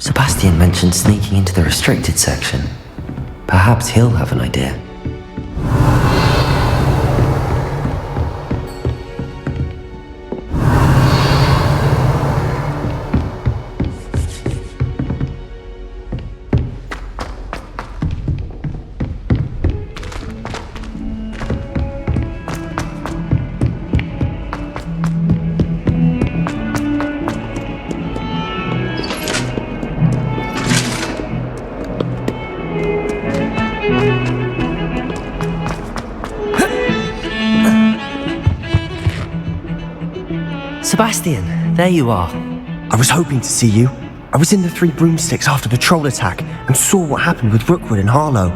Sebastian mentioned sneaking into the restricted section. Perhaps he'll have an idea. Sebastian, there you are. I was hoping to see you. I was in the Three Broomsticks after the troll attack and saw what happened with Rookwood and Harlow.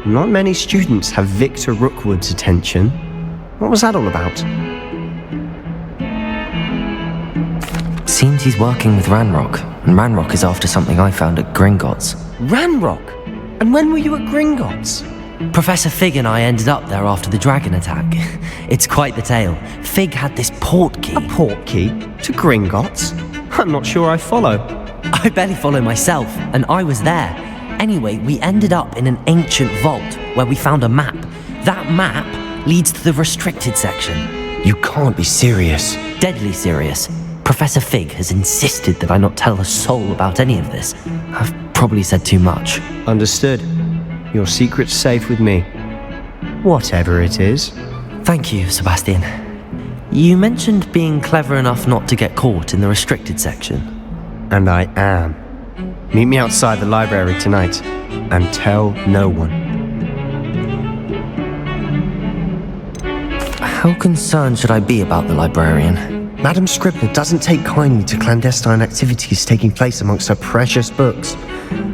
Not many students have Victor Rookwood's attention. What was that all about? Seems he's working with Ranrock, and Ranrock is after something I found at Gringotts. Ranrock? And when were you at Gringotts? Professor Fig and I ended up there after the dragon attack. It's quite the tale. Fig had this port key. A port key? To Gringotts? I'm not sure I follow. I barely follow myself, and I was there. Anyway, we ended up in an ancient vault where we found a map. That map leads to the restricted section. You can't be serious. Deadly serious. Professor Fig has insisted that I not tell a soul about any of this. I've probably said too much. Understood. Your secret's safe with me. Whatever it is. Thank you, Sebastian. You mentioned being clever enough not to get caught in the restricted section. And I am. Meet me outside the library tonight, and tell no one. How concerned should I be about the librarian? Madam Scribner doesn't take kindly to clandestine activities taking place amongst her precious books,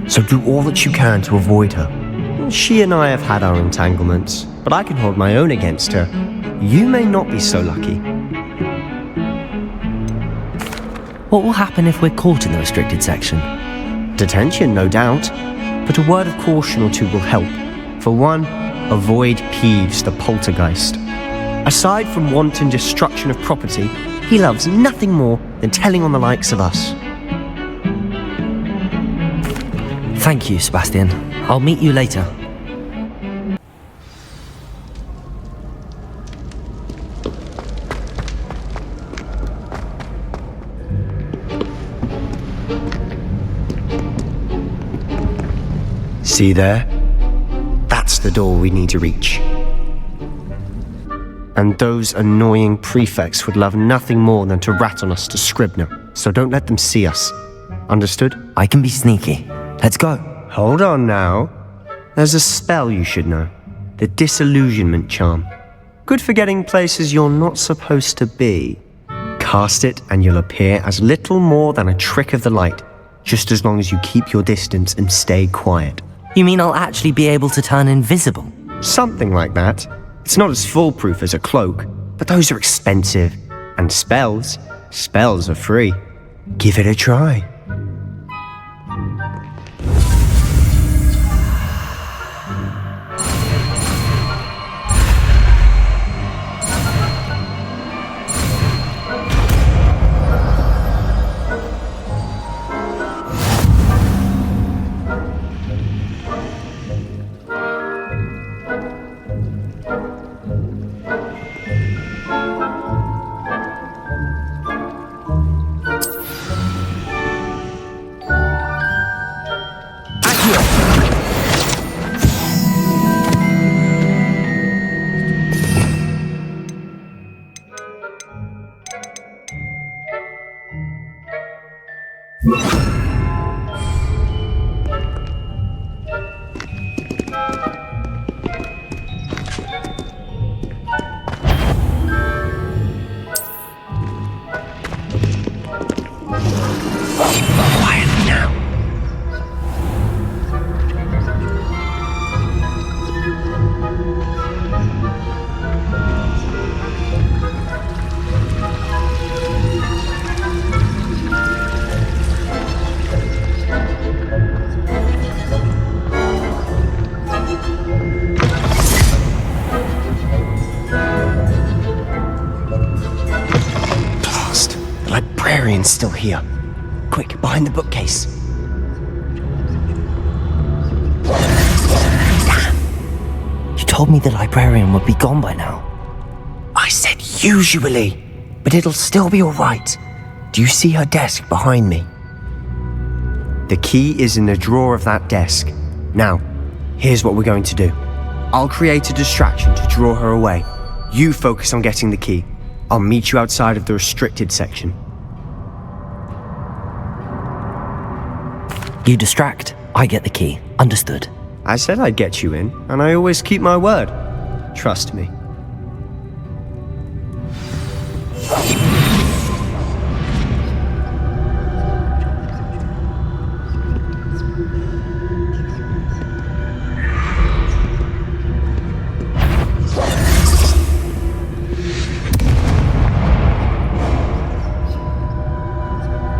so do all that you can to avoid her. She and I have had our entanglements, but I can hold my own against her. You may not be so lucky. What will happen if we're caught in the restricted section? Detention, no doubt, but a word of caution or two will help. For one, avoid Peeves the poltergeist. Aside from wanton destruction of property, he loves nothing more than telling on the likes of us. Thank you, Sebastian. I'll meet you later. See there? That's the door we need to reach. And those annoying prefects would love nothing more than to rat on us to Scribner, so don't let them see us. Understood? I can be sneaky. Let's go. Hold on now. There's a spell you should know. The Disillusionment Charm. Good for getting places you're not supposed to be. Cast it and you'll appear as little more than a trick of the light, just as long as you keep your distance and stay quiet. You mean I'll actually be able to turn invisible? Something like that. It's not as foolproof as a cloak, but those are expensive. And spells are free. Give it a try. Still here. Quick, behind the bookcase. told me the librarian would be gone by now. I said usually, but it'll still be all right. Do you see her desk behind me? The key is in the drawer of that desk. Now, here's what we're going to do. I'll create a distraction to draw her away. You focus on getting the key. I'll meet you outside of the restricted section. You distract, I get the key. Understood. I said I'd get you in, and I always keep my word. Trust me.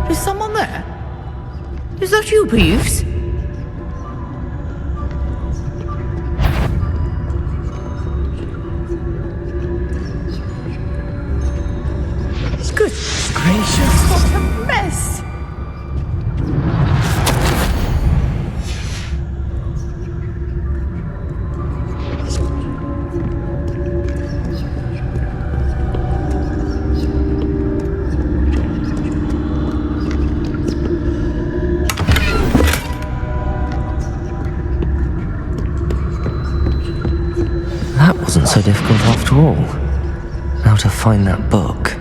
Is someone there? Is that you, Peeves? Good gracious, what a mess! That wasn't so difficult after all. Now to find that book.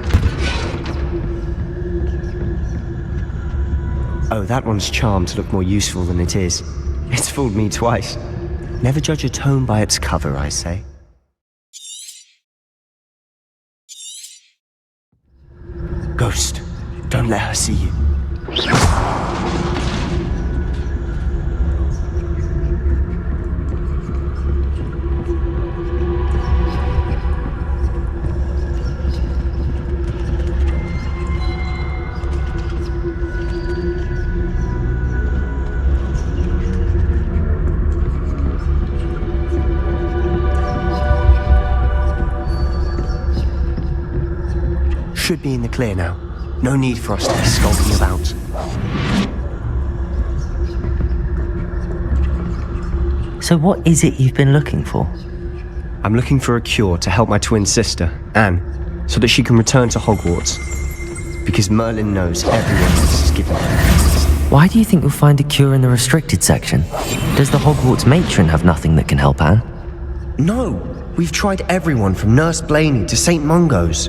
Oh, that one's charmed to look more useful than it is. It's fooled me twice. Never judge a tome by its cover, I say. Ghost, don't let her see you. Should be in the clear now. No need for us to be skulking about. So what is it you've been looking for? I'm looking for a cure to help my twin sister, Anne, so that she can return to Hogwarts. Because Merlin knows everyone else is given her. Why do you think you'll find a cure in the restricted section? Does the Hogwarts matron have nothing that can help Anne? No, we've tried everyone from Nurse Blaney to St. Mungo's.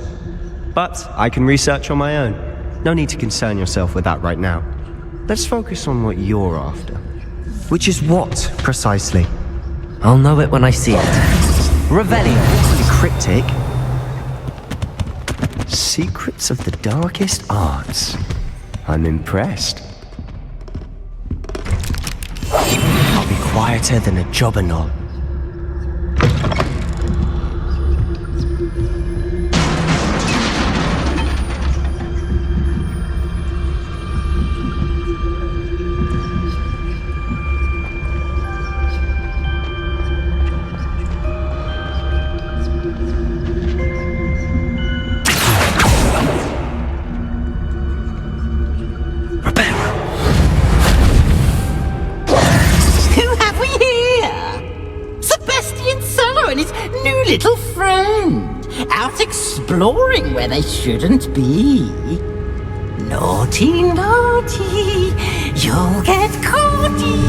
But I can research on my own. No need to concern yourself with that right now. Let's focus on what you're after. Which is what, precisely? I'll know it when I see it. Revelio! Awfully cryptic. Secrets of the darkest arts. I'm impressed. I'll be quieter than a jobberknoll. Little friend, out exploring where they shouldn't be. Naughty, naughty, you'll get caughty.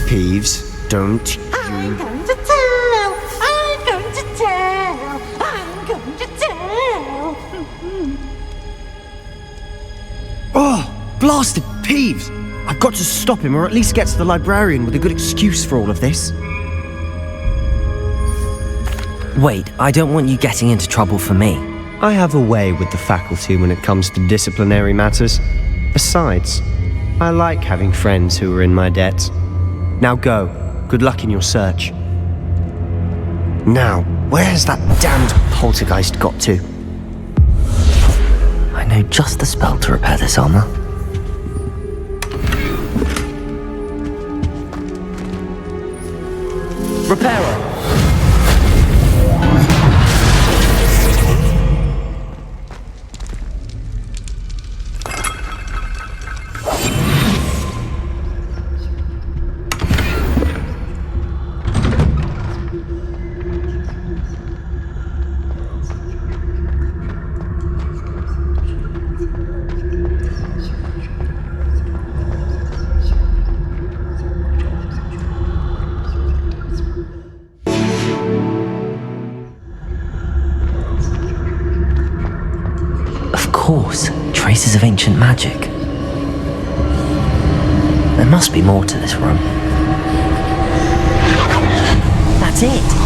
Peeves, don't you... I'm going to tell, I'm going to tell, I'm going to tell. Oh, blasted Peeves! I've got to stop him, or at least get to the librarian with a good excuse for all of this. Wait, I don't want you getting into trouble for me. I have a way with the faculty when it comes to disciplinary matters. Besides, I like having friends who are in my debt. Now go. Good luck in your search. Now, where's that damned poltergeist got to? I know just the spell to repair this armor. Repairer! traces of ancient magic. There must be more to this room. That's it!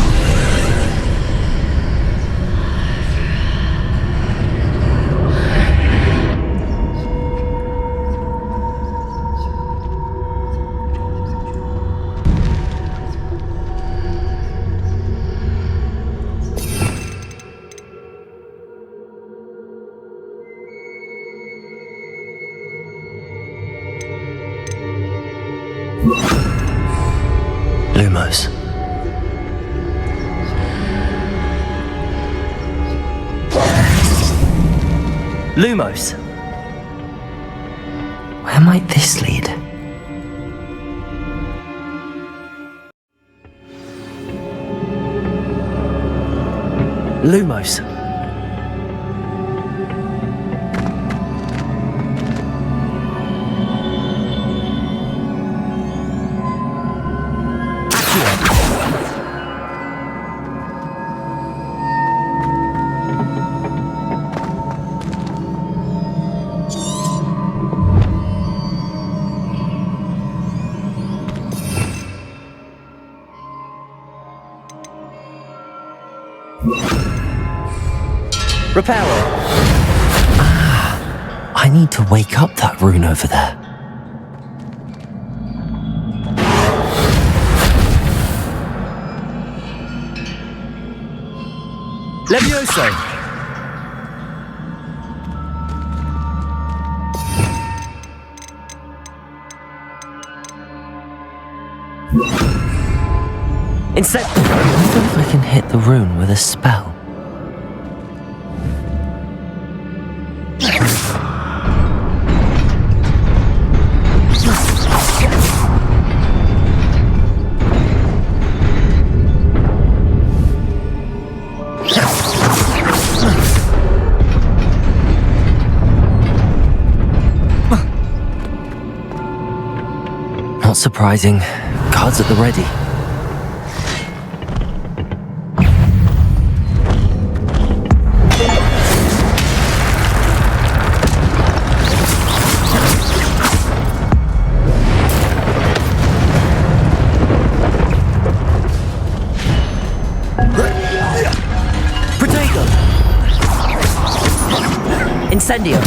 Lumos. Lumos! Where might this lead? Lumos. Reparo. I need to wake up that rune over there. Levioso. Instead, I wonder if I can hit the rune with a spell. Not surprising. Cards at the ready. Protego! Incendio!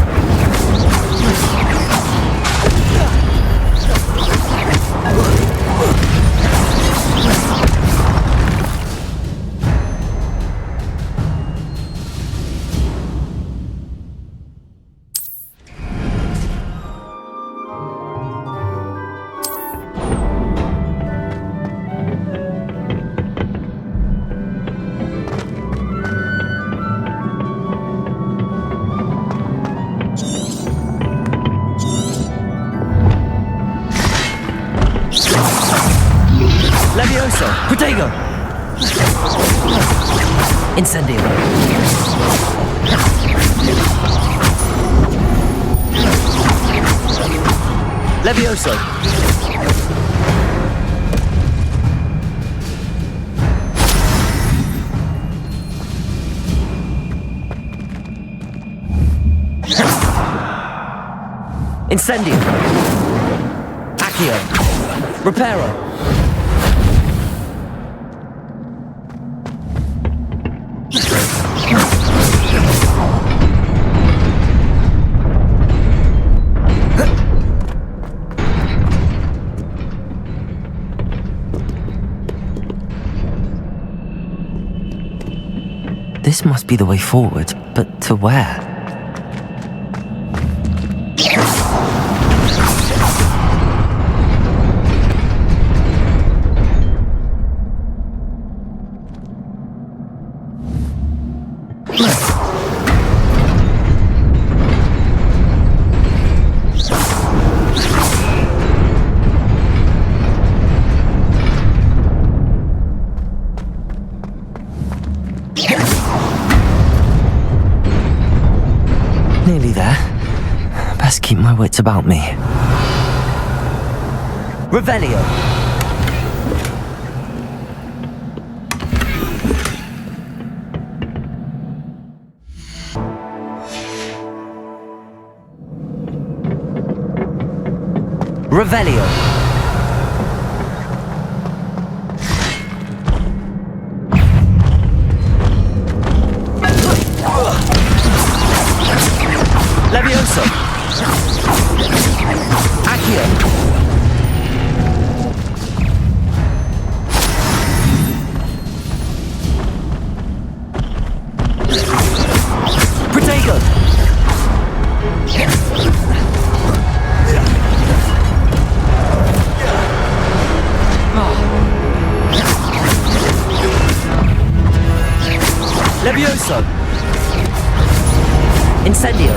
Levioso! Protego! Incendio! Levioso! Incendio! Akhir! Reparo! This must be the way forward, but to where? Nearly there. Best keep my wits about me. Revelio! Revelio. Levioso. Akhir. Protego. Levioso. Incendio.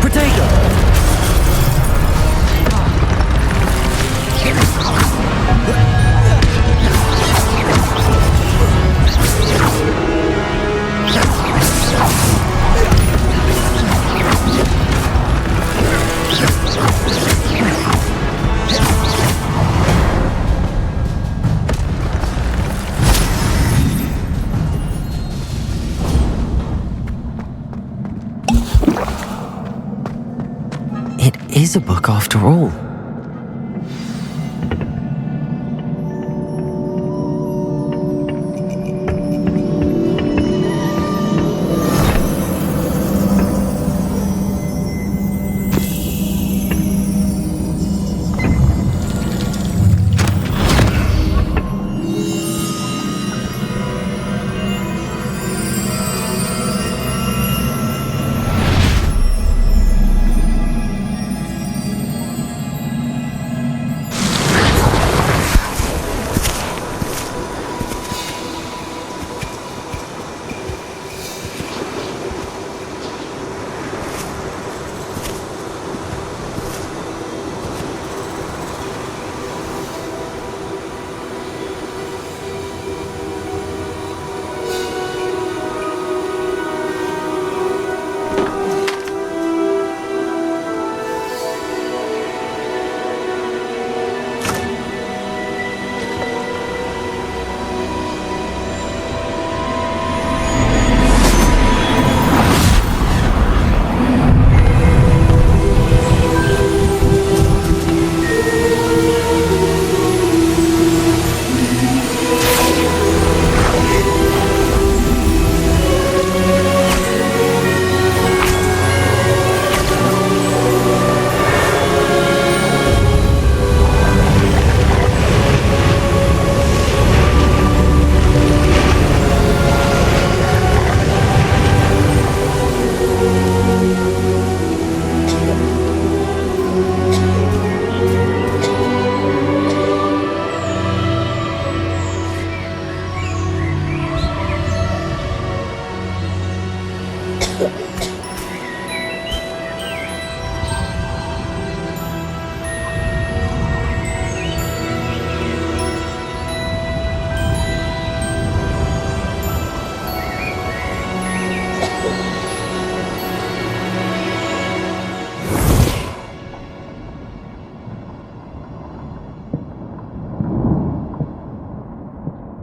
Protego. It is a book after all.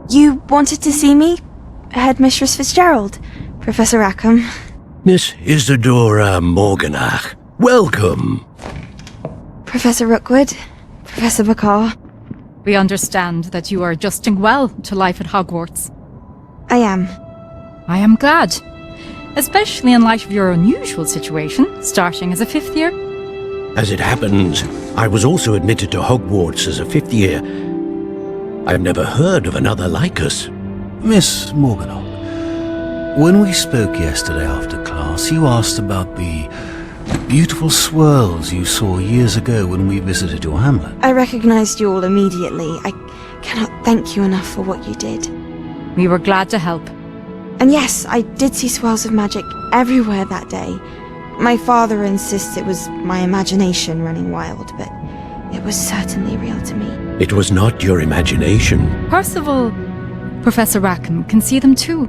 You wanted to see me? Headmistress Fitzgerald? Professor Rackham? Miss Isadora Morganach, welcome. Professor Rookwood? Professor Bakar? We understand that you are adjusting well to life at Hogwarts. I am. I am glad, especially in light of your unusual situation, starting as a fifth year. As it happens, I was also admitted to Hogwarts as a fifth year. I've never heard of another like us. Miss Morganock, when we spoke yesterday after class, you asked about the beautiful swirls you saw years ago when we visited your hamlet. I recognized you all immediately. I cannot thank you enough for what you did. We were glad to help. And yes, I did see swirls of magic everywhere that day. My father insists it was my imagination running wild, but it was certainly real to me. It was not your imagination. Percival, Professor Rackham can see them too,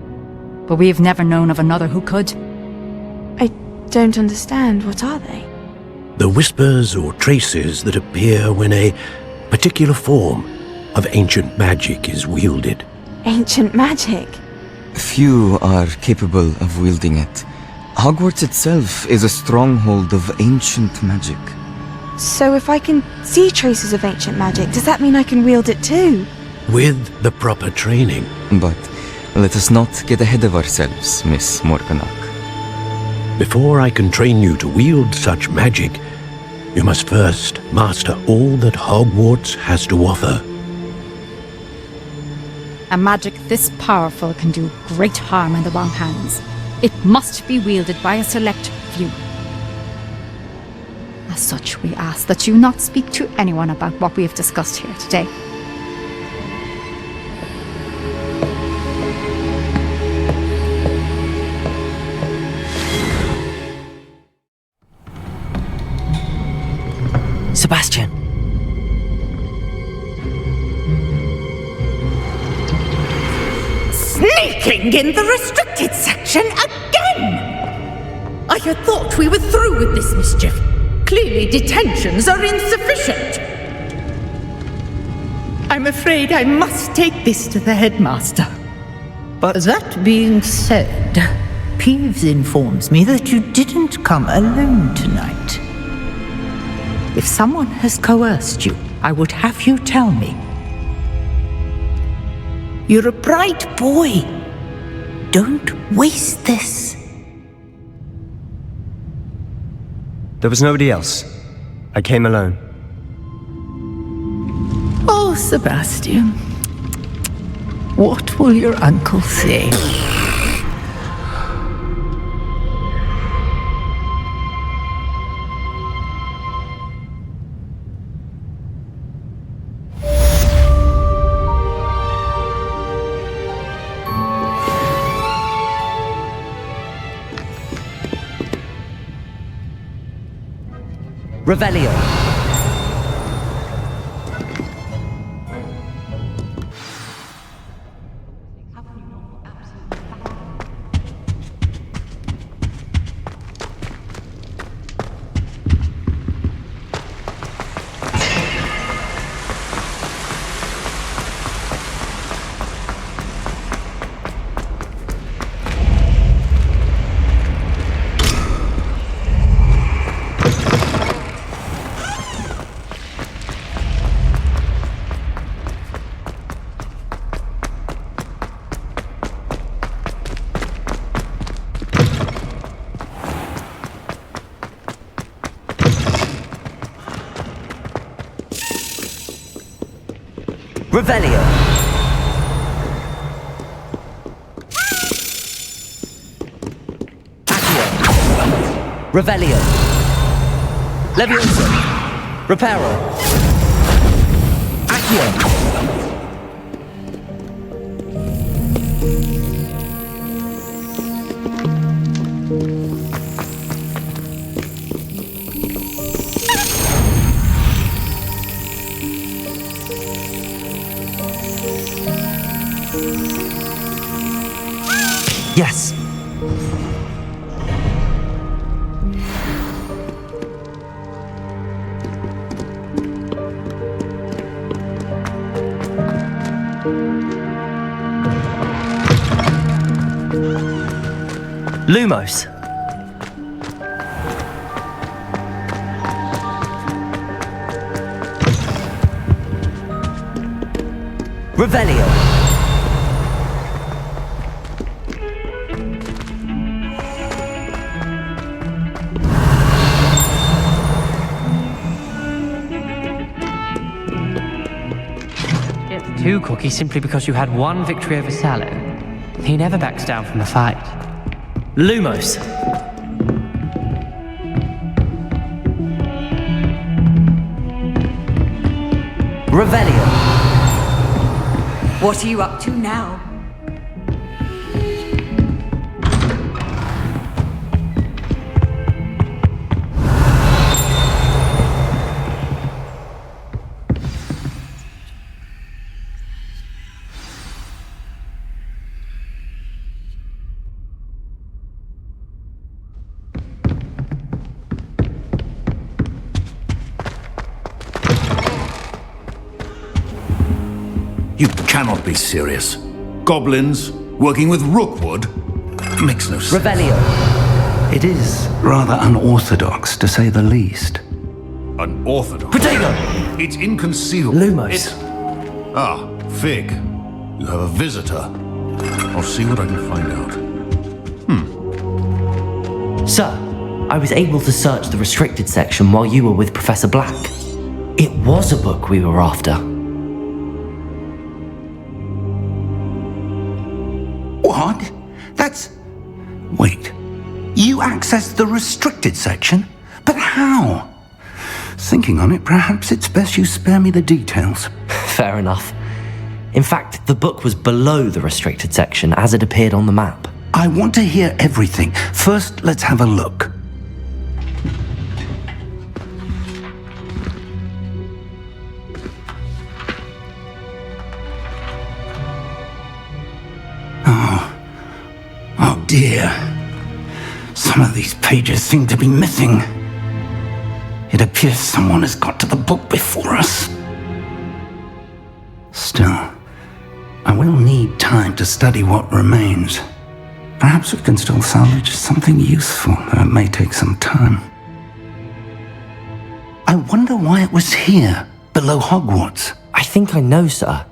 but we have never known of another who could. I don't understand. What are they? The whispers or traces that appear when a particular form of ancient magic is wielded. Ancient magic? Few are capable of wielding it. Hogwarts itself is a stronghold of ancient magic. So if I can see traces of ancient magic, does that mean I can wield it too? With the proper training. But let us not get ahead of ourselves, Miss Morganach. Before I can train you to wield such magic, you must first master all that Hogwarts has to offer. A magic this powerful can do great harm in the wrong hands. It must be wielded by a select few. As such, we ask that you not speak to anyone about what we have discussed here today. Sebastian. Sneaking in the restricted section again! I had thought we were through with this mischief. Clearly detentions are insufficient. I'm afraid I must take this to the headmaster. But That being said, Peeves informs me that you didn't come alone tonight. If someone has coerced you, I would have you tell me. You're a bright boy. Don't waste this. there was nobody else. I came alone. Oh, Sebastian. What will your uncle say? Revelio. Revelio. Akhir. Revelio. Leviosa. Reparo. Akhir. Yes. Lumos. Revelio. Two cookies simply because you had one victory over Sallow. He never backs down from a fight. Lumos. Revelio. What are you up to now? You cannot be serious. Goblins, Working with Rookwood? Makes no sense. Revelio. It is rather unorthodox, to say the least. Unorthodox? Potato! It's inconceivable. Lumos. Fig. You have a visitor. I'll see what I can find out. Sir, I was able to search the restricted section while you were with Professor Black. It was a book we were after. What? Wait. You accessed the restricted section? But how? Thinking on it, perhaps it's best you spare me the details. Fair enough. In fact, the book was below the restricted section as it appeared on the map. I want to hear everything. First, let's have a look. Oh dear. Some of these pages seem to be missing. It appears someone has got to the book before us. Still, I will need time to study what remains. Perhaps we can still salvage something useful, though it may take some time. I wonder why it was here, below Hogwarts. I think I know, sir.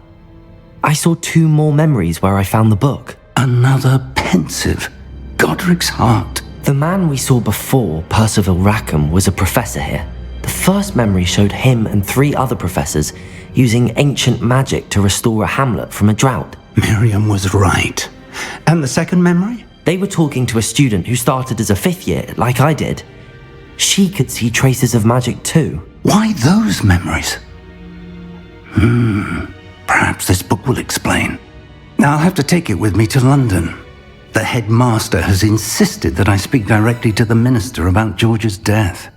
I saw 2 more memories where I found the book. Another pensive, Godric's heart. The man we saw before, Percival Rackham, was a professor here. The first memory showed him and 3 other professors using ancient magic to restore a hamlet from a drought. Miriam was right. And the second memory? They were talking to a student who started as a 5th year, like I did. She could see traces of magic too. Why those memories? Perhaps this book will explain. Now I'll have to take it with me to London. The headmaster has insisted that I speak directly to the minister about George's death.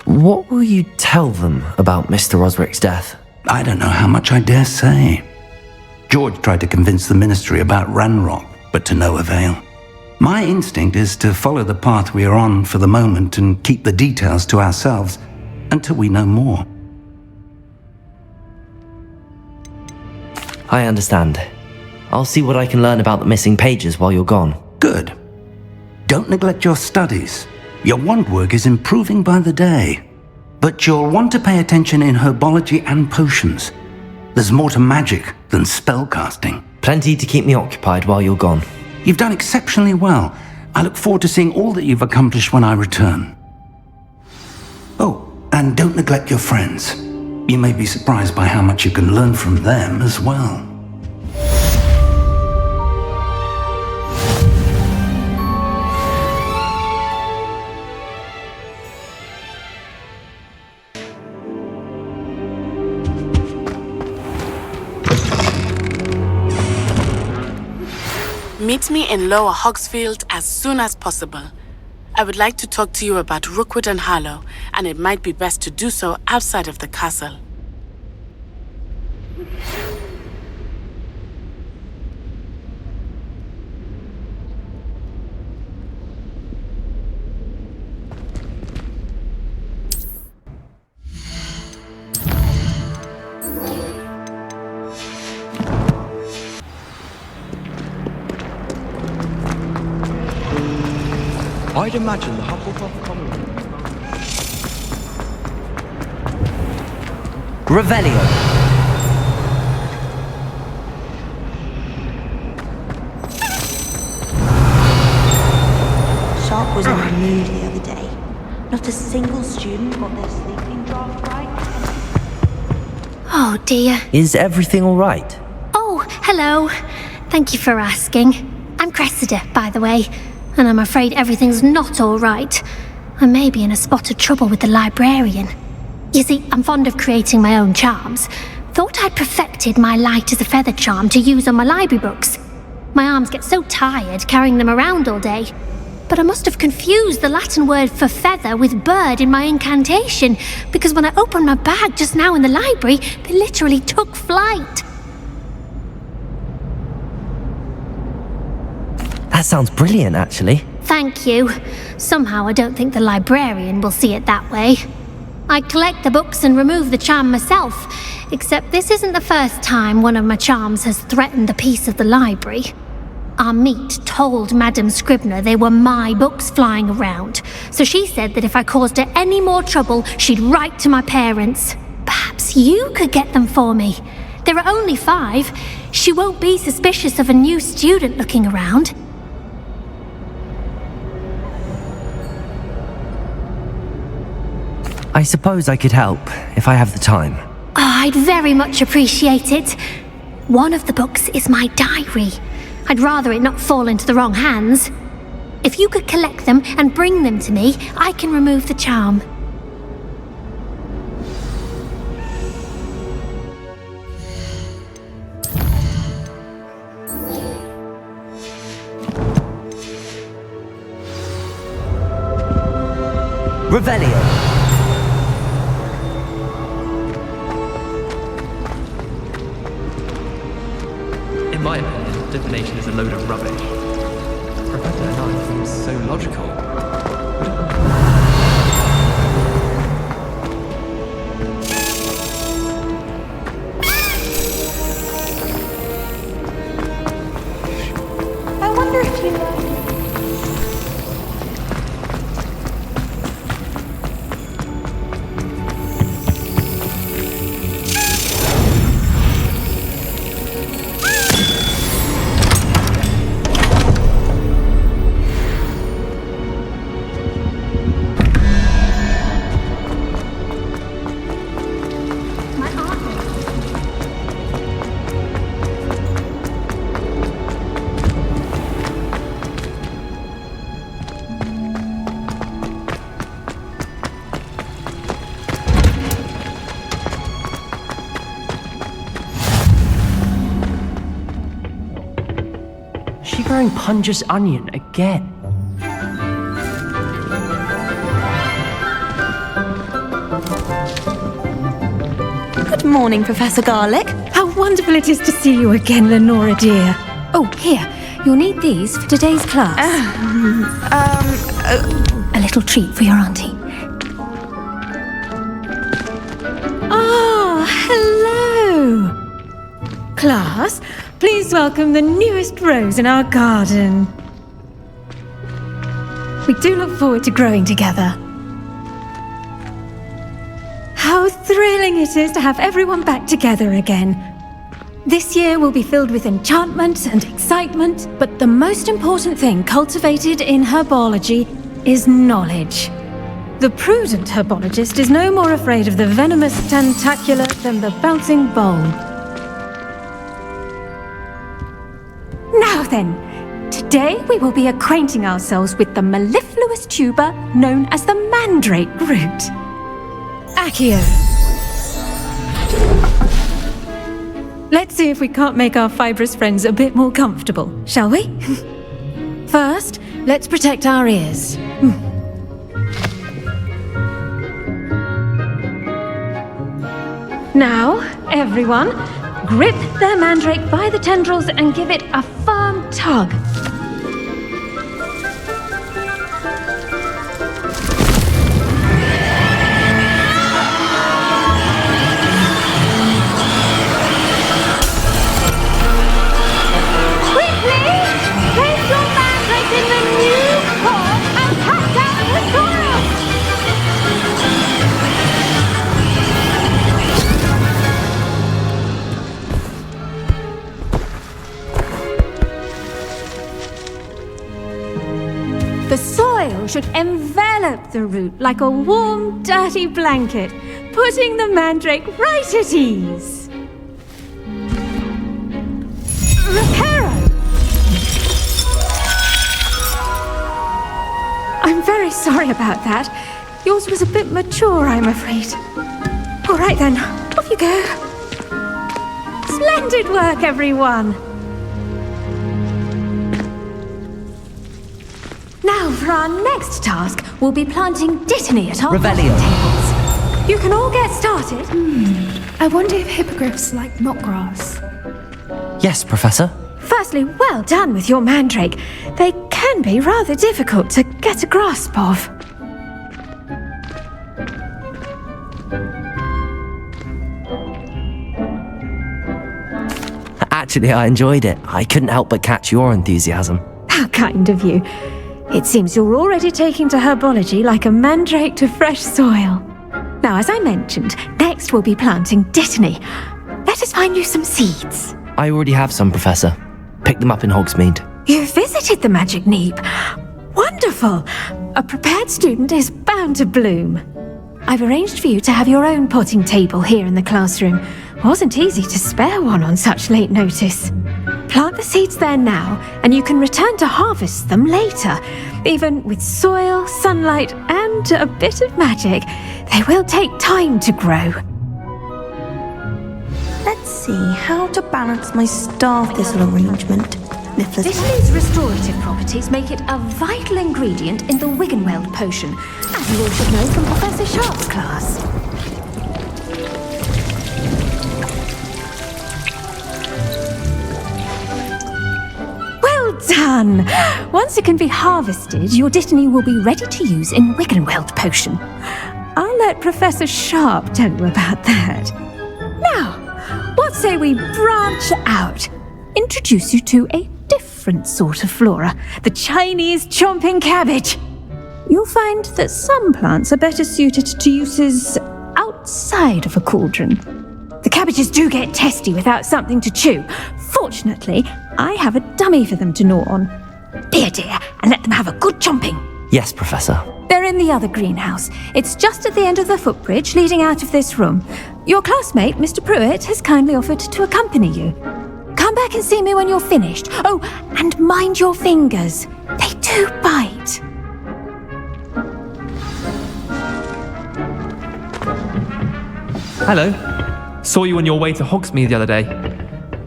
What will you tell them about Mr. Osric's death? I don't know how much I dare say. George tried to convince the ministry about Ranrock, but to no avail. My instinct is to follow the path we are on for the moment and keep the details to ourselves until we know more. I understand. I'll see what I can learn about the missing pages while you're gone. Good. Don't neglect your studies. Your wand work is improving by the day. But you'll want to pay attention in herbology and potions. There's more to magic than spellcasting. Plenty to keep me occupied while you're gone. You've done exceptionally well. I look forward to seeing all that you've accomplished when I return. Oh, and don't neglect your friends. You may be surprised by how much you can learn from them as well. Meet me in Lower Hogsfield as soon as possible. I would like to talk to you about Rookwood and Harlow, and it might be best to do so outside of the castle. I'd imagine the Hufflepuff Common Room. Revelio. Sharp was on the mood the other day. Not a single student got their sleeping draft right. Oh dear. Is everything all right? Oh, hello. Thank you for asking. I'm Cressida, by the way, and I'm afraid everything's not all right. I may be in a spot of trouble with the librarian. You see, I'm fond of creating my own charms. Thought I'd perfected my light as a feather charm to use on my library books. My arms get so tired carrying them around all day. But I must have confused the Latin word for feather with bird in my incantation, because when I opened my bag just now in the library, they literally took flight. That sounds brilliant, actually. Thank you. Somehow I don't think the librarian will see it that way. I'd collect the books and remove the charm myself, except this isn't the first time one of my charms has threatened the peace of the library. Our meet told Madame Scribner they were my books flying around, so she said that if I caused her any more trouble, she'd write to my parents. Perhaps you could get them for me. There are only 5. She won't be suspicious of a new student looking around. I suppose I could help, if I have the time. Oh, I'd very much appreciate it. One of the books is my diary. I'd rather it not fall into the wrong hands. If you could collect them and bring them to me, I can remove the charm. Revelio! In my opinion, divination is a load of rubbish. Professor and I seem so logical. I wonder if you know. Growing Punja's onion again. Good morning, Professor Garlic. How wonderful it is to see you again, Lenora dear. Oh, here, you'll need these for today's class. A little treat for your auntie. Oh, hello! Class, please welcome the newest rose in our garden. We do look forward to growing together. How thrilling it is to have everyone back together again. This year will be filled with enchantment and excitement, but the most important thing cultivated in herbology is knowledge. The prudent herbologist is no more afraid of the venomous tentacula than the bouncing bulb. Now then, today we will be acquainting ourselves with the mellifluous tuber known as the mandrake root. Akhir. Let's see if we can't make our fibrous friends a bit more comfortable, shall we? First, let's protect our ears. Now, everyone, grip their mandrake by the tendrils and give it a firm tug. Quickly, place your mandrake in the new core and cut down the soil. The soil should envelop the root like a warm, dirty blanket, putting the mandrake right at ease. Reparo! I'm very sorry about that. Yours was a bit mature, I'm afraid. All right then, off you go. Splendid work, everyone! Now, for our next task, we'll be planting dittany at our Revelio. tables. You can all get started. I wonder if hippogriffs like knotgrass. Yes, Professor. Firstly, well done with your mandrake. They can be rather difficult to get a grasp of. Actually, I enjoyed it. I couldn't help but catch your enthusiasm. How kind of you. It seems you're already taking to herbology like a mandrake to fresh soil. Now, as I mentioned, next we'll be planting dittany. Let us find you some seeds. I already have some, Professor. Picked them up in Hogsmeade. You visited the Magic Neep. Wonderful. A prepared student is bound to bloom. I've arranged for you to have your own potting table here in the classroom. Wasn't easy to spare one on such late notice. Plant the seeds there now, and you can return to harvest them later. Even with soil, sunlight, and a bit of magic, they will take time to grow. Let's see how to balance my star thistle arrangement. Dittany's restorative properties make it a vital ingredient in the Wiggenweld potion, as you all should know from Professor Sharp's class. Well done! Once it can be harvested, your Dittany will be ready to use in Wiggenweld potion. I'll let Professor Sharp tell you about that. Now, what say we branch out? Introduce you to a different sort of flora, the Chinese chomping cabbage. You'll find that some plants are better suited to uses outside of a cauldron. The cabbages do get testy without something to chew. Fortunately, I have a dummy for them to gnaw on. Be a dear and let them have a good chomping. Yes, Professor. They're in the other greenhouse. It's just at the end of the footbridge leading out of this room. Your classmate, Mr. Pruitt, has kindly offered to accompany you. Come back and see me when you're finished. Oh, and mind your fingers. They do bite. Hello. Saw you on your way to Hogsmeade the other day.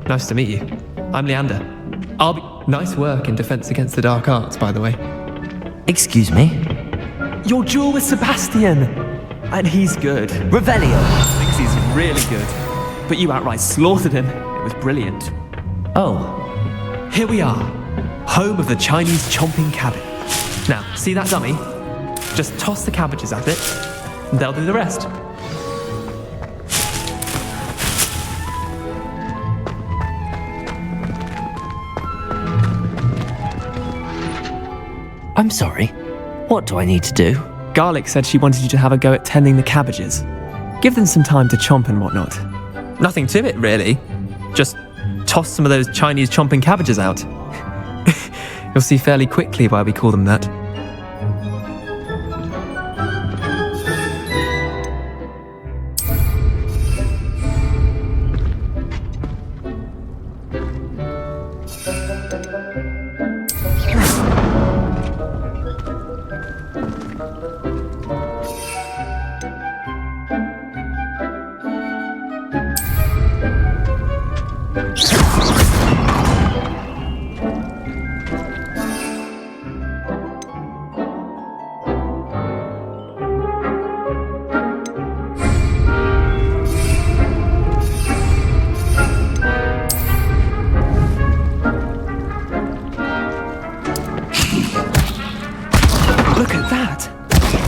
Nice to meet you. I'm Leander. Nice work in Defense Against the Dark Arts, by the way. Excuse me? Your duel with Sebastian! And he's good. Revelio! Thinks he's really good. But you outright slaughtered him. It was brilliant. Oh. Here we are. Home of the Chinese chomping cabbage. Now, see that dummy? Just toss the cabbages at it, and they'll do the rest. I'm sorry. What do I need to do? Garlic said she wanted you to have a go at tending the cabbages. Give them some time to chomp and whatnot. Nothing to it, really. Just toss some of those Chinese chomping cabbages out. You'll see fairly quickly why we call them that.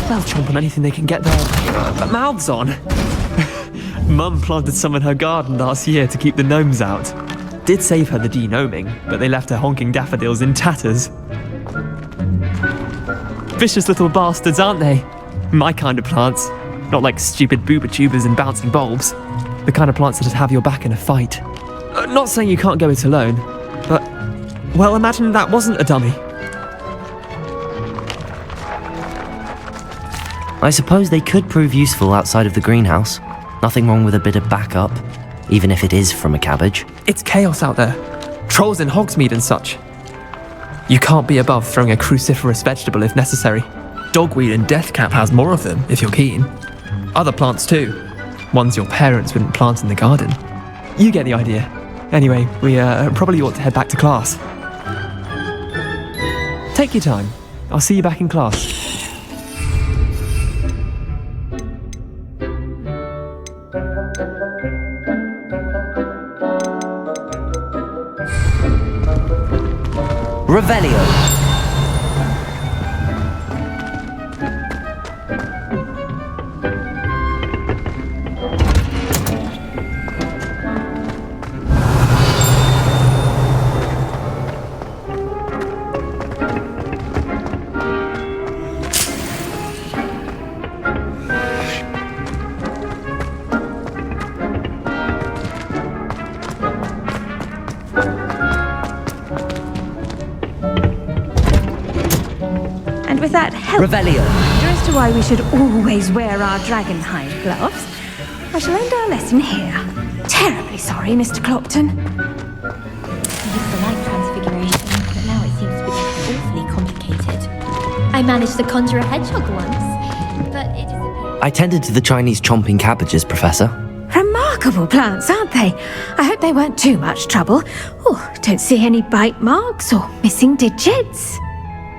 They'll chomp on anything they can get their mouths on. Mum planted some in her garden last year to keep the gnomes out. Did save her the de-gnoming, but they left her honking daffodils in tatters. Vicious little bastards, aren't they? My kind of plants. Not like stupid booba tubers and bouncing bulbs. The kind of plants that'd have your back in a fight. Not saying you can't go it alone, but, well, imagine that wasn't a dummy. I suppose they could prove useful outside of the greenhouse. Nothing wrong with a bit of backup, even if it is from a cabbage. It's chaos out there. Trolls in Hogsmeade and such. You can't be above throwing a cruciferous vegetable if necessary. Dogweed and deathcap has more of them, if you're keen. Other plants too. Ones your parents wouldn't plant in the garden. You get the idea. Anyway, we probably ought to head back to class. Take your time. I'll see you back in class. Revelio! with that helpful Revelio. reminder as to why we should always wear our dragonhide gloves, I shall end our lesson here. Terribly sorry, Mr. Clopton. I used the light transfiguration, but now it seems to be awfully complicated. I managed to conjure a hedgehog once, but it disappeared. I tended to the Chinese chomping cabbages, Professor. Remarkable plants, aren't they? I hope they weren't too much trouble. Oh, don't see any bite marks or missing digits.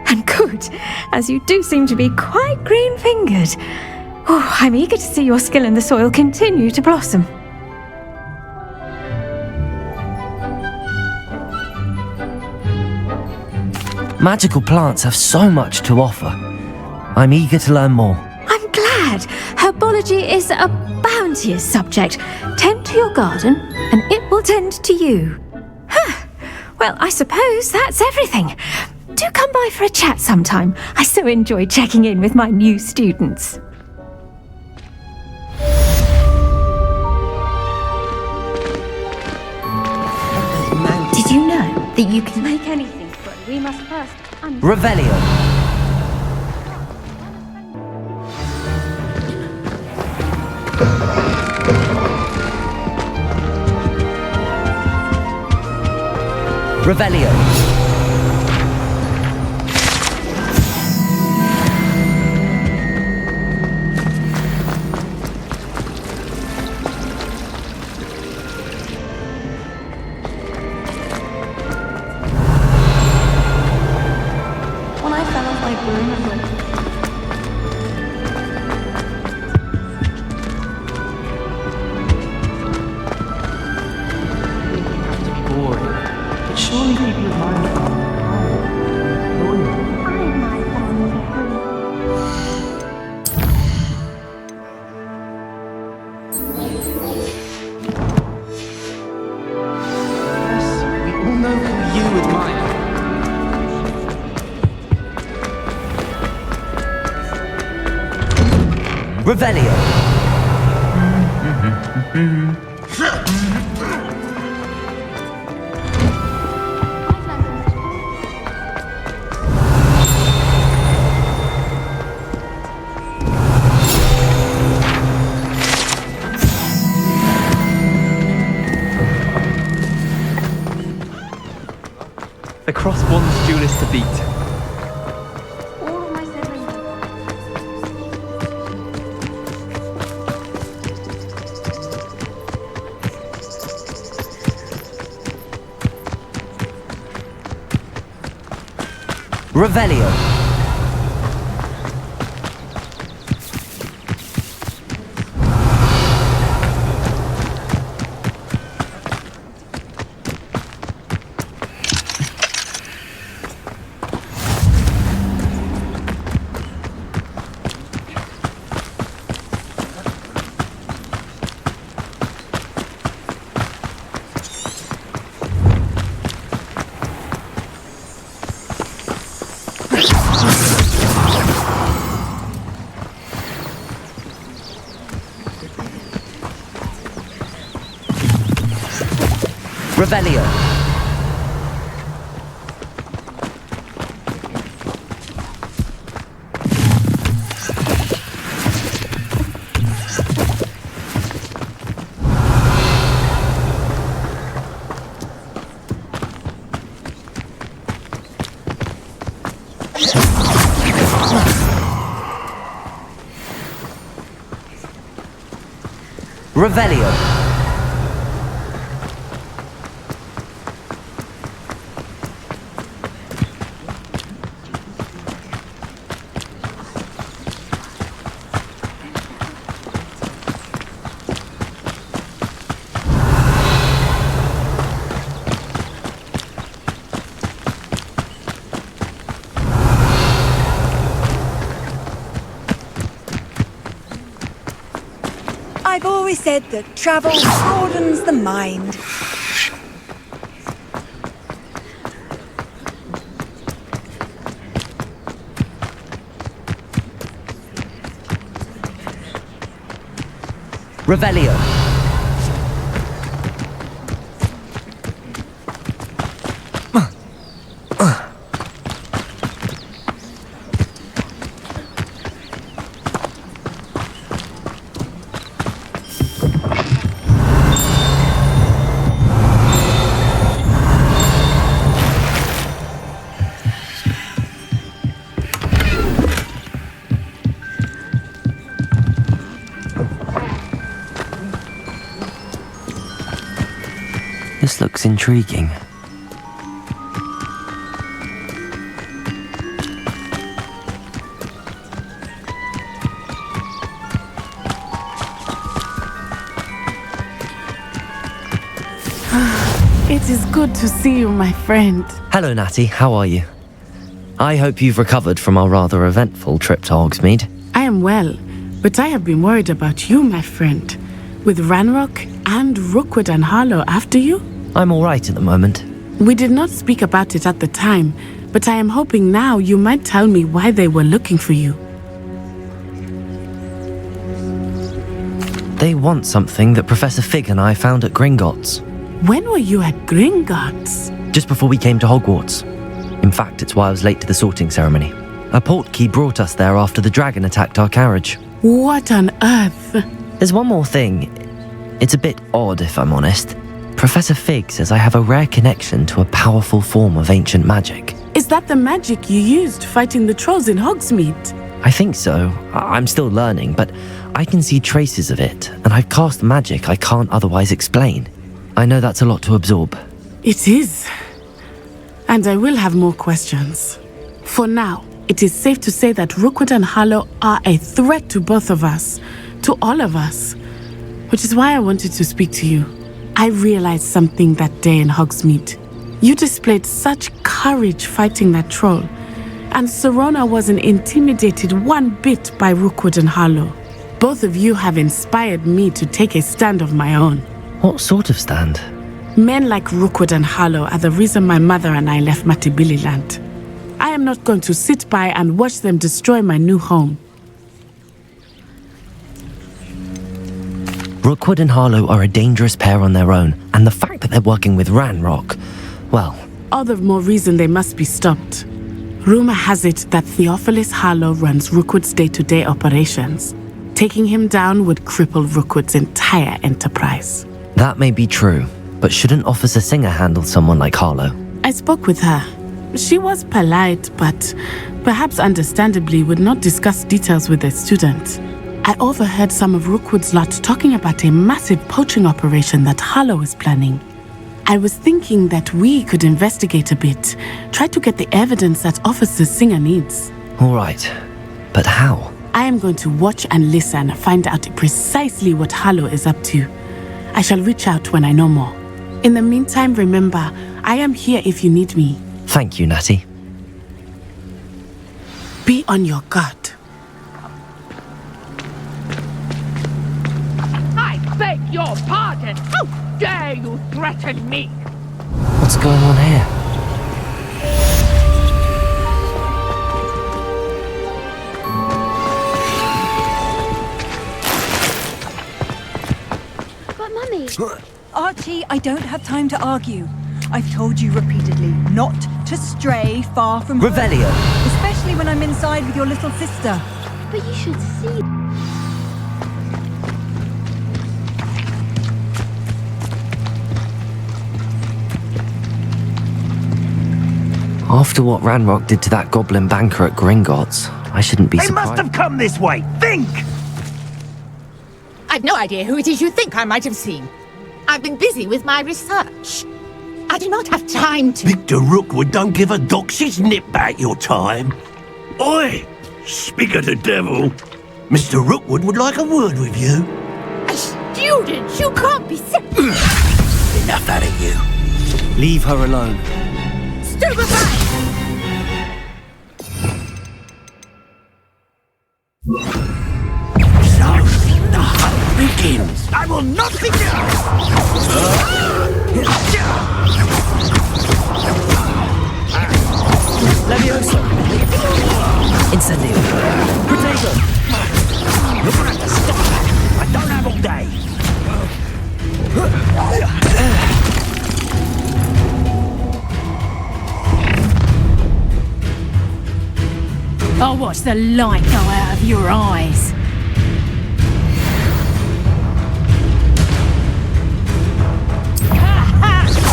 And good, as you do seem to be quite green-fingered. Oh, I'm eager to see your skill in the soil continue to blossom. Magical plants have so much to offer. I'm eager to learn more. I'm glad. Herbology is a bounteous subject. Tend to your garden, and it will tend to you. Huh. Well, I suppose that's everything. Do come by for a chat sometime. I so enjoy checking in with my new students. Did you know that you can make anything, but we must first Revelio. Revelio. When I fell off my broom and went... But surely people admire we all know who you admire. Revelio. The crossbones duelist to beat. All of my siblings... Revelio. Revelio. Revelio. I've always said that travel broadens the mind. Revelio. This looks intriguing. It is good to see you, my friend. Hello, Natty. How are you? I hope you've recovered from our rather eventful trip to Hogsmeade. I am well, but I have been worried about you, my friend. With Ranrock and Rookwood and Harlow after you? I'm all right at the moment. We did not speak about it at the time, but I am hoping now you might tell me why they were looking for you. They want something that Professor Fig and I found at Gringotts. When were you at Gringotts? Just before we came to Hogwarts. In fact, it's why I was late to the sorting ceremony. A portkey brought us there after the dragon attacked our carriage. What on earth? There's one more thing. It's a bit odd, if I'm honest. Professor Fig says I have a rare connection to a powerful form of ancient magic. Is that the magic you used fighting the trolls in Hogsmeade? I think so. I'm still learning, but I can see traces of it, and I've cast magic I can't otherwise explain. I know that's a lot to absorb. It is. And I will have more questions. For now, it is safe to say that Rookwood and Harlow are a threat to both of us, to all of us. Which is why I wanted to speak to you. I realized something that day in Hogsmeade. You displayed such courage fighting that troll, and Serona wasn't intimidated one bit by Rookwood and Harlow. Both of you have inspired me to take a stand of my own. What sort of stand? Men like Rookwood and Harlow are the reason my mother and I left Matibili land. I am not going to sit by and watch them destroy my new home. Rookwood and Harlow are a dangerous pair on their own, and the fact that they're working with Ranrock, well... All the more reason they must be stopped. Rumor has it that Theophilus Harlow runs Rookwood's day-to-day operations. Taking him down would cripple Rookwood's entire enterprise. That may be true, but shouldn't Officer Singer handle someone like Harlow? I spoke with her. She was polite, but perhaps understandably would not discuss details with a student. I overheard some of Rookwood's lot talking about a massive poaching operation that Harlow is planning. I was thinking that we could investigate a bit, try to get the evidence that Officer Singer needs. All right, but how? I am going to watch and listen, find out precisely what Harlow is up to. I shall reach out when I know more. In the meantime, remember, I am here if you need me. Thank you, Natty. Be on your guard. I beg your pardon! How dare you threaten me? What's going on here? But Mummy... Archie, I don't have time to argue. I've told you repeatedly not to stray far from Revelio. her. Especially when I'm inside with your little sister. But you should see... After what Ranrock did to that goblin banker at Gringotts, I shouldn't be They surprised. must have come this way! Think! I've no idea who it is you think I might have seen. I've been busy with my research. I do not have time to... Victor Rookwood don't give a doxy's nip back your time. Oi! Speak of the devil. Mr. Rookwood would like a word with you. A student? You can't be... Enough out of you. Leave her alone. Stupefy! So, the hunt begins. I will not be Levioso. Incendio. Potato. You're gonna have to stop that. I don't have all day. I'll watch the light go out of your eyes.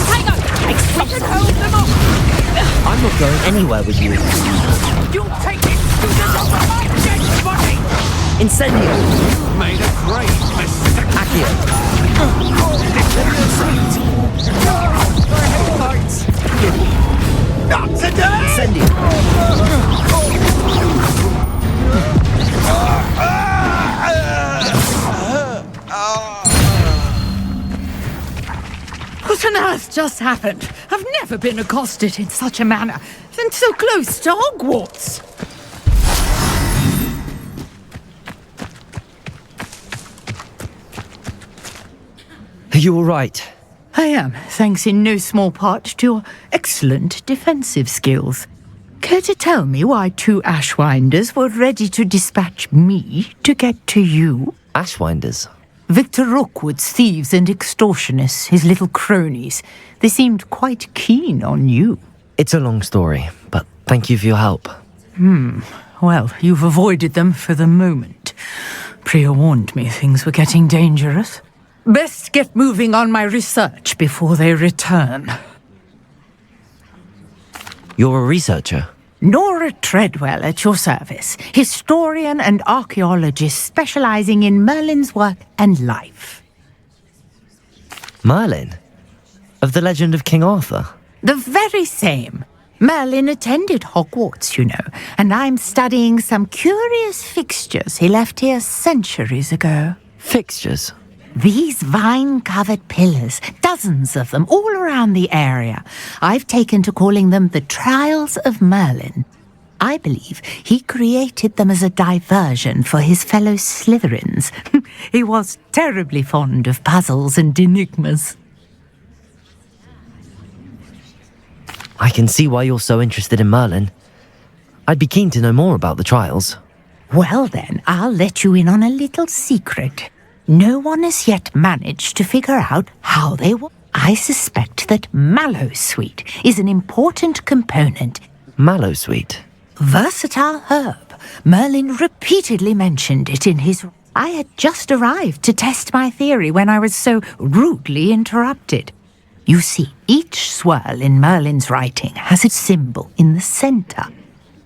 Hang on! Explosive! Hold them off! I'm not going anywhere with you. You'll take it to the top of my dead body! Incendio. Made a great mistake. Akhir. Levioso. on earth just happened? I've never been accosted in such a manner, and so close to Hogwarts. Are you all right? I am, thanks in no small part to your excellent defensive skills. Care to tell me why 2 Ashwinders were ready to dispatch me to get to you? Ashwinders? Victor Rookwood's thieves and extortionists, his little cronies. They seemed quite keen on you. It's a long story, but thank you for your help. Well, you've avoided them for the moment. Priya warned me things were getting dangerous. Best get moving on my research before they return. You're a researcher? Nora Treadwell at your service, historian and archaeologist specializing in Merlin's work and life. Merlin? Of the legend of King Arthur? The very same. Merlin attended Hogwarts, you know, and I'm studying some curious fixtures he left here centuries ago. Fixtures? These vine-covered pillars, dozens of them, all around the area. I've taken to calling them the Trials of Merlin. I believe he created them as a diversion for his fellow Slytherins. He was terribly fond of puzzles and enigmas. I can see why you're so interested in Merlin. I'd be keen to know more about the trials. Well then, I'll let you in on a little secret. No one has yet managed to figure out how they work. I suspect that mallowsweet is an important component. Mallowsweet? Versatile herb. Merlin repeatedly mentioned it in his... I had just arrived to test my theory when I was so rudely interrupted. You see, each swirl in Merlin's writing has a symbol in the center.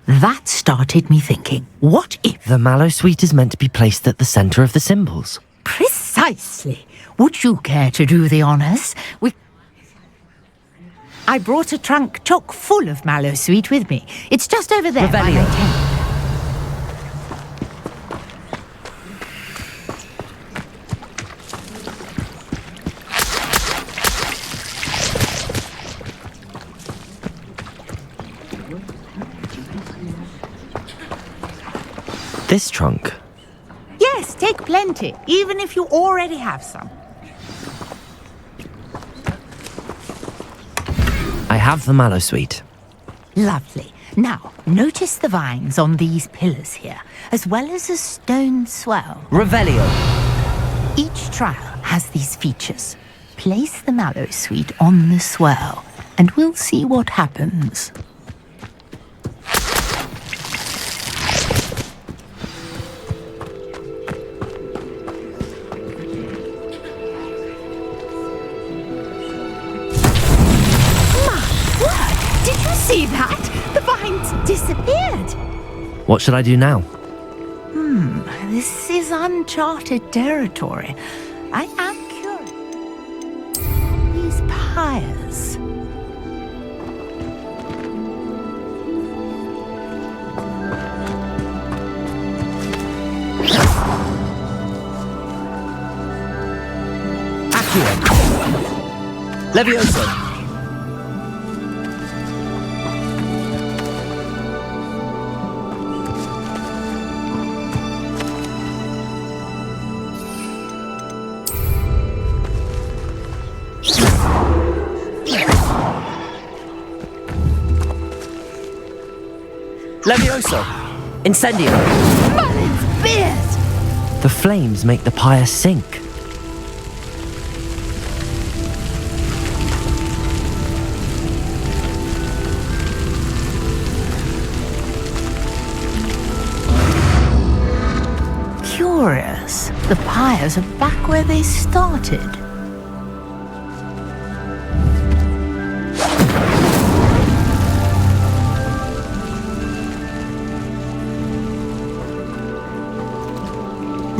That started me thinking, what if... The mallowsweet is meant to be placed at the center of the symbols. Precisely. Would you care to do the honors? I brought a trunk chock full of mallowsweet with me. It's just over there by my tent. This trunk? Yes, take plenty, even if you already have some. I have the mallowsweet. Lovely. Now, notice the vines on these pillars here, as well as a stone swell. Revelio. Each trial has these features. Place the mallowsweet on the swell, and we'll see what happens. See that? The vines disappeared. What should I do now? This is uncharted territory. I am curious. These pyres. Akhir. Levioso. Levioso! Incendio! Merlin's beard! The flames make the pyre sink. Curious. The pyres are back where they started.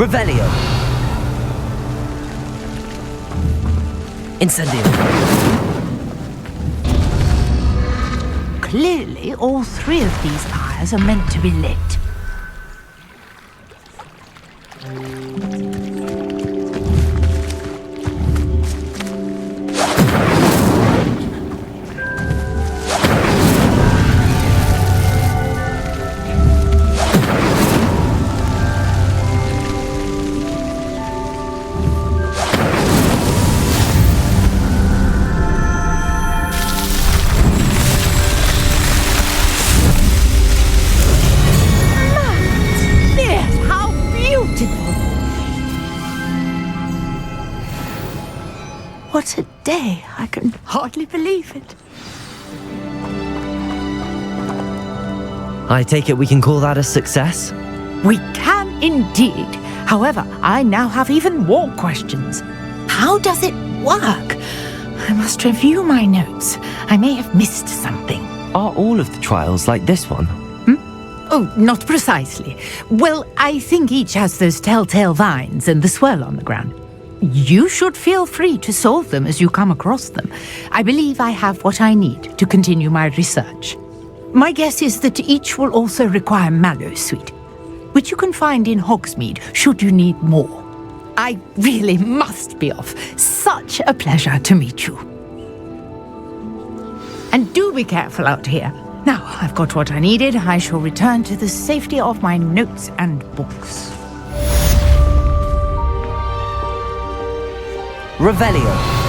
Revelio. Incendio. Clearly, all 3 of these pyres are meant to be lit. What a day. I can hardly believe it. I take it we can call that a success? We can indeed. However, I now have even more questions. How does it work? I must review my notes. I may have missed something. Are all of the trials like this one? Oh, not precisely. Well, I think each has those telltale vines and the swirl on the ground. You should feel free to solve them as you come across them. I believe I have what I need to continue my research. My guess is that each will also require mallow sweet, which you can find in Hogsmeade should you need more. I really must be off. Such a pleasure to meet you. And do be careful out here. Now, I've got what I needed. I shall return to the safety of my notes and books. Revelio.